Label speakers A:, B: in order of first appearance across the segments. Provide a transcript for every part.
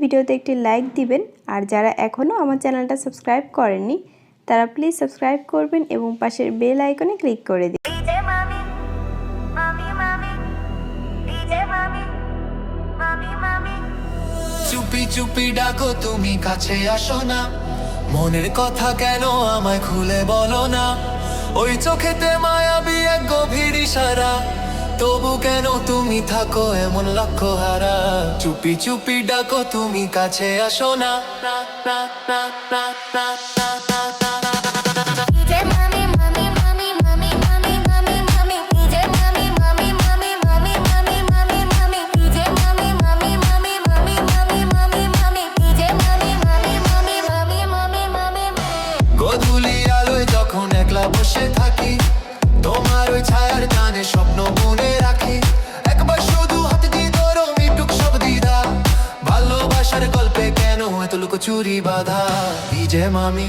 A: ভিডিওতে একটি লাইক দিবেন। আর যারা এখনও আমার চ্যানেলটা সাবস্ক্রাইব করেননি তারা প্লিজ সাবস্ক্রাইব করবেন এবং পাশের বেল আইকনে ক্লিক করে দিন।
B: চুপি চুপি ডাকো তুমি কাছে আসো না, মনের কথা কেন আমায় খুলে বলো না। ওই চোখেতে মায়াবী এক গভীর ইশারা, তবু কেন তুমি থাকো এমন লক্ষ্য হারা। চুপি চুপি ডাকো তুমি কাছে আসো না, না না না না না না না না। গধূলি আলোয় যখন একলা বসে থাকি, তোমার ওই ছায়ার টানে স্বপ্ন বুনে রাখি। একবার শুধু হাত দিয়ে ধরো মিটুক সব দ্বিধা, ভালোবাসার গল্পে কেন এত লুকোচুরি বাঁধা। ডিজে মামি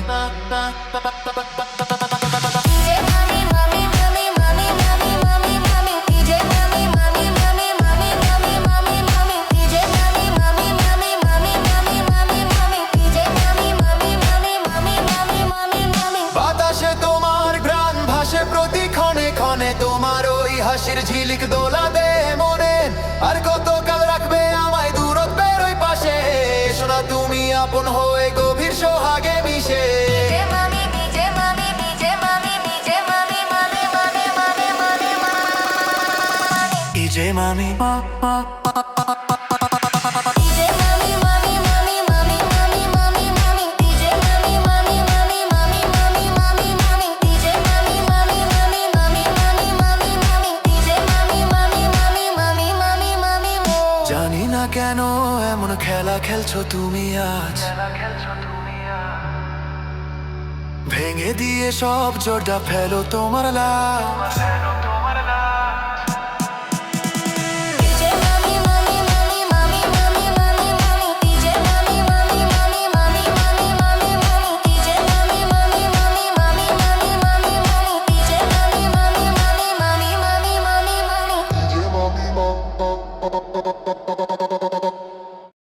B: বাতাসে তোমার ঘ্রাণ ভাসে প্রতি ক্ষণে ক্ষণে, তোমার ওই হাসির ঝিলিক দোলা দে মনে। আর কতকাল রাখবে আমায় দূরত্বের ওই পাশে, শোনা তুমি আপন হয়ে গভীর সোহাগে মিশে। ডিজে মামি জানি না কেন এমন খেলা খেলছো তুমি আজ, ভেঙে দিয়ে সব জোরটা ফেলো তোমার লাজ।